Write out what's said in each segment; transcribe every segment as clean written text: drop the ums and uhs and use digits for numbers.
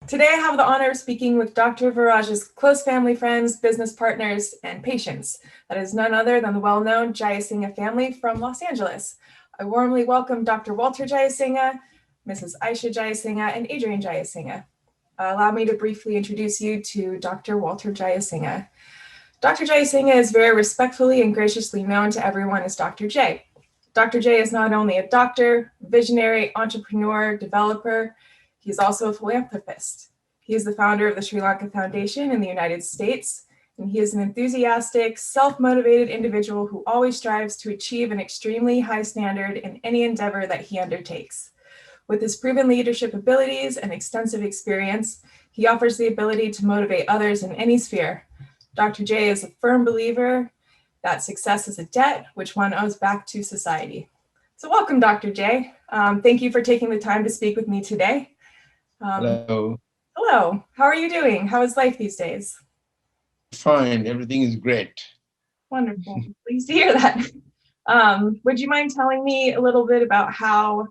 Today, I have the honor of speaking with Dr. Viraj's close family friends, business partners, and patients. That is none other than the well-known Jayasinghe family from Los Angeles. I warmly welcome Dr. Walter Jayasinghe, Mrs. Aisha Jayasinghe, and Adrian Jayasinghe. Allow me to briefly introduce you to Dr. Walter Jayasinghe. Dr. Jayasinghe is very respectfully and graciously known to everyone as Dr. J. Dr. J is not only a doctor, visionary, entrepreneur, developer, he is also a philanthropist. He is the founder of the Sri Lanka Foundation in the United States, and he is an enthusiastic, self-motivated individual who always strives to achieve an extremely high standard in any endeavor that he undertakes. With his proven leadership abilities and extensive experience, he offers the ability to motivate others in any sphere. Dr. J is a firm believer that success is a debt which one owes back to society. So welcome, Dr. J. Thank you for taking the time to speak with me today. Hello. Hello, how are you doing? How is life these days? Fine, everything is great. Wonderful, pleased to hear that. Would you mind telling me a little bit about how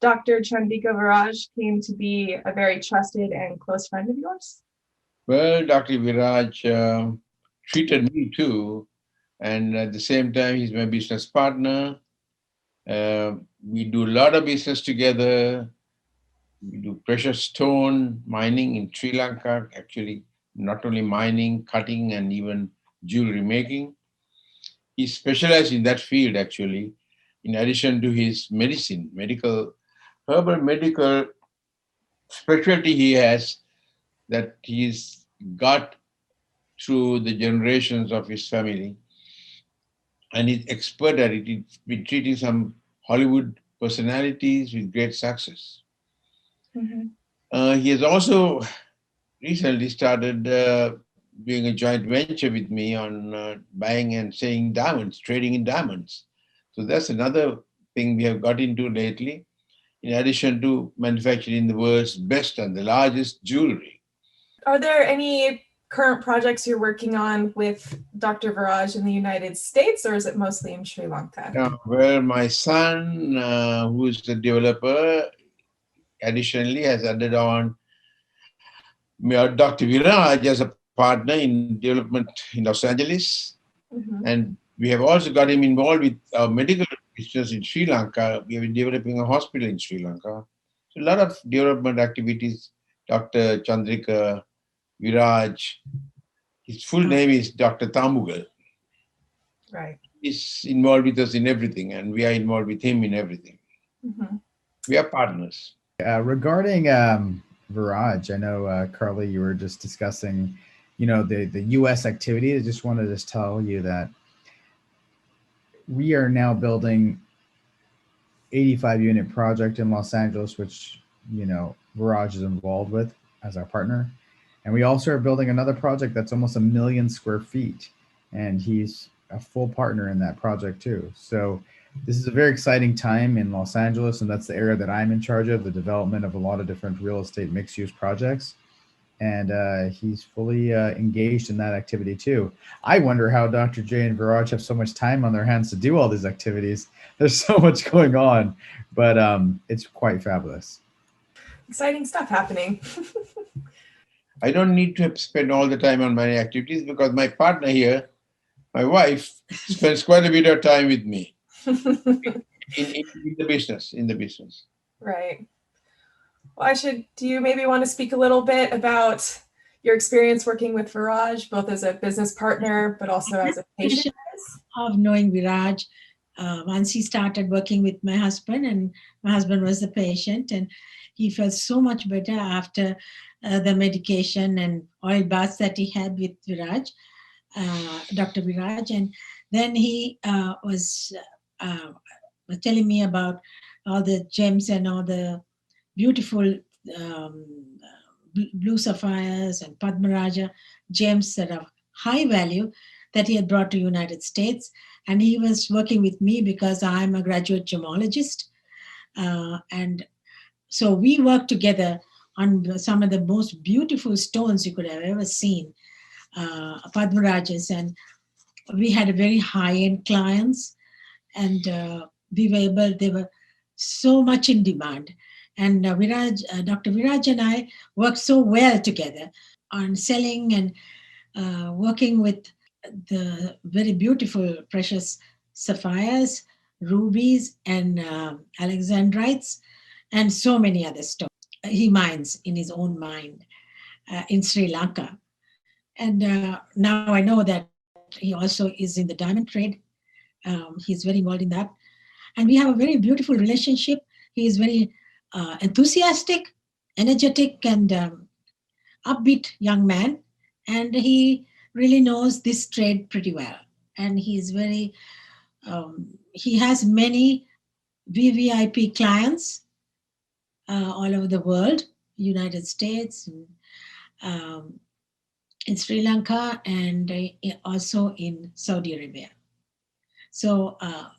Dr. Chandrika Viraj came to be a very trusted and close friend of yours? Well, Dr. Viraj treated me too, and at the same time, he's my business partner. We do a lot of business together. We do precious stone mining in Sri Lanka, actually, not only mining, cutting, and even jewelry making. He specialized in that field, actually, in addition to his herbal medical specialty he has that he's got through the generations of his family. And he's expert at it. He's been treating some Hollywood personalities with great success. He has also recently started doing a joint venture with me on buying and selling diamonds, trading in diamonds. So that's another thing we have got into lately, in addition to manufacturing the world's best and the largest jewelry. Are there any current projects you're working on with Dr. Viraj in the United States, or is it mostly in Sri Lanka? Well, my son, who's the developer, additionally has added on Dr. Viraj as a partner in development in Los Angeles. And we have also got him involved with our medical business in Sri Lanka. We have been developing a hospital in Sri Lanka. So a lot of development activities. Dr. Chandrika Viraj, his full name is Dr. Tamugal. Right. He's involved with us in everything, and we are involved with him in everything. We are partners. Regarding Viraj, I know, Carly, you were just discussing, the U.S. activity. I just wanted to tell you that we are now building 85-unit project in Los Angeles, which, Viraj is involved with as our partner. And we also are building another project that's almost 1 million square feet. And he's a full partner in that project too. So this is a very exciting time in Los Angeles, and that's the area that I'm in charge of, the development of a lot of different real estate mixed-use projects. And he's fully engaged in that activity too. I wonder how Dr. J and Viraj have so much time on their hands to do all these activities. There's so much going on, but it's quite fabulous. Exciting stuff happening. I don't need to spend all the time on my activities because my partner here, my wife, spends quite a bit of time with me in the business. Right. Well, do you maybe want to speak a little bit about your experience working with Viraj, both as a business partner, but also as a patient? Of knowing Viraj, once he started working with my husband, and my husband was the patient, and he felt so much better after the medication and oil baths that he had with Viraj, Dr. Viraj. And then he was telling me about all the gems and all the beautiful blue sapphires and Padmaraja gems that are high value that he had brought to United States. And he was working with me because I'm a graduate gemologist. And so we worked together on some of the most beautiful stones you could have ever seen, Padmarajas. And we had a very high-end clients, and they were so much in demand. And Dr. Viraj and I work so well together on selling and working with the very beautiful precious sapphires, rubies, and alexandrites, and so many other stones. He mines in his own mine in Sri Lanka. And now I know that he also is in the diamond trade. He's very involved in that. And we have a very beautiful relationship. He is very enthusiastic, energetic, and upbeat young man. And he really knows this trade pretty well. And he's very, he has many VVIP clients all over the world, United States, and, in Sri Lanka, and also in Saudi Arabia. So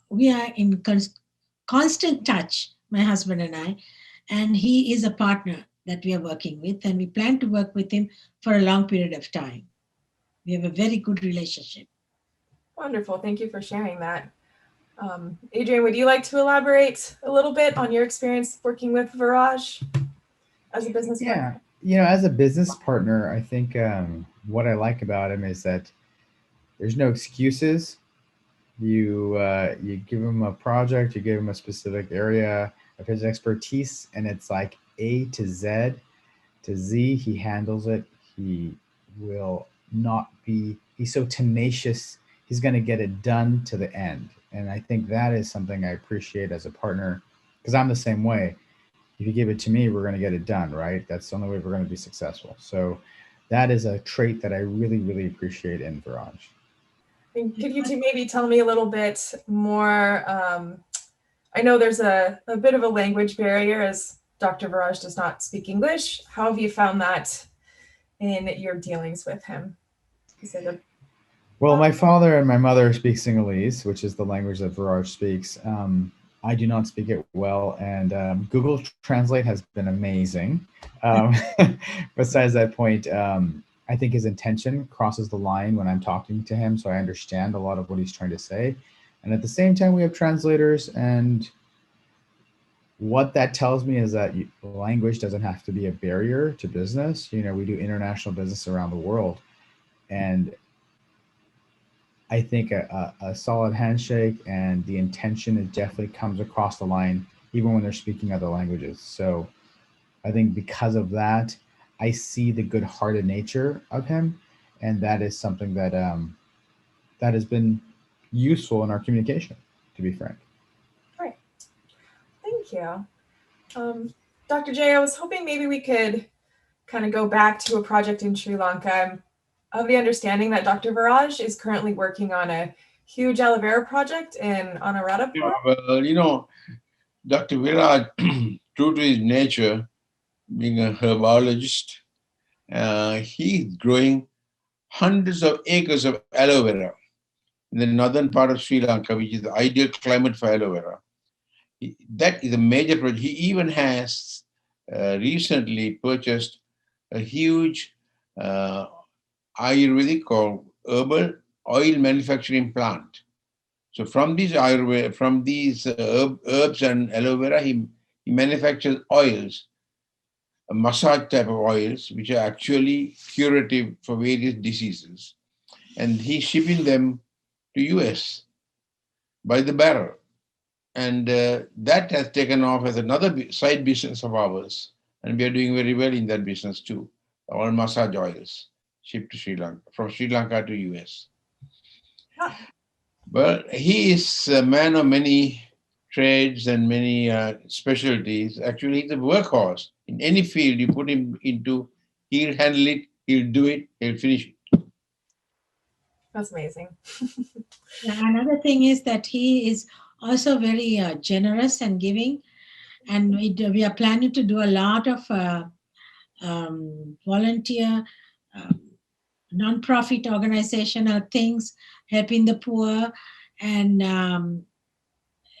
we are in constant touch, my husband and I, and he is a partner that we are working with, and we plan to work with him for a long period of time. We have a very good relationship. Wonderful. Thank you for sharing that. Adrian, would you like to elaborate a little bit on your experience working with Viraj as a business partner? Yeah, as a business partner, I think what I like about him is that there's no excuses. You give him a project, you give him a specific area of his expertise, and it's like A to Z to Z. He handles it. He will not be. He's so tenacious. He's going to get it done to the end, and I think that is something I appreciate as a partner, because I'm the same way. If you give it to me, we're going to get it done, right? That's the only way we're going to be successful. So that is a trait that I really, really appreciate in Viraj. And could you maybe tell me a little bit more? I know there's a bit of a language barrier as Dr. Viraj does not speak English. How have you found that in your dealings with him? Well, my father and my mother speak Sinhalese, which is the language that Viraj speaks. I do not speak it well, and Google Translate has been amazing. Besides that point, I think his intention crosses the line when I'm talking to him, so I understand a lot of what he's trying to say. And at the same time, we have translators, and what that tells me is that language doesn't have to be a barrier to business. You know, we do international business around the world, and I think a solid handshake and the intention, it definitely comes across the line, even when they're speaking other languages. So I think because of that, I see the good-hearted nature of him, and that is something that that has been useful in our communication, to be frank. Great, thank you. Dr. J, I was hoping maybe we could kind of go back to a project in Sri Lanka. Of the understanding that Dr. Viraj is currently working on a huge aloe vera project in Anuradhapur. Yeah, well, Dr. Viraj, true to his nature, being a herbologist, he's growing hundreds of acres of aloe vera in the northern part of Sri Lanka, which is the ideal climate for aloe vera. That is a major project. He even has recently purchased a huge Ayurvedic or herbal oil manufacturing plant. So from these herbs and aloe vera, he manufactures oils, a massage type of oils, which are actually curative for various diseases. And he's shipping them to US by the barrel. And that has taken off as another side business of ours. And we are doing very well in that business too. All massage oils shipped to Sri Lanka, from Sri Lanka to US. Well, he is a man of many trades and many specialties. Actually, he's a workhorse. In any field you put him into, he'll handle it, he'll do it, he'll finish it. That's amazing. Another thing is that he is also very generous and giving. And we are planning to do a lot of volunteer non-profit organizational things, helping the poor, and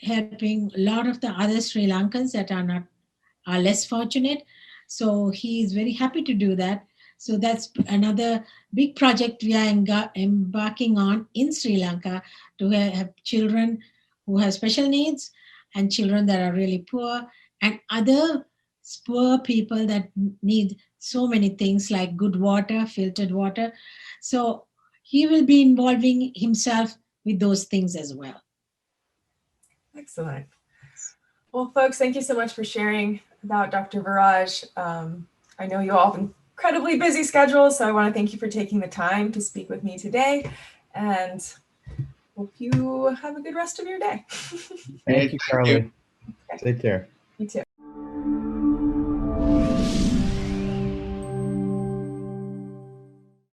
helping a lot of the other Sri Lankans that are less fortunate. So he is very happy to do that. So that's another big project we are embarking on in Sri Lanka, to have children who have special needs and children that are really poor, and other poor people that need so many things like good water, filtered water. So he will be involving himself with those things as well. Excellent. Well, folks, thank you so much for sharing about Dr. Viraj. I know you all have incredibly busy schedules, so I want to thank you for taking the time to speak with me today, and hope you have a good rest of your day. Thank you, Carly. Take care. You too.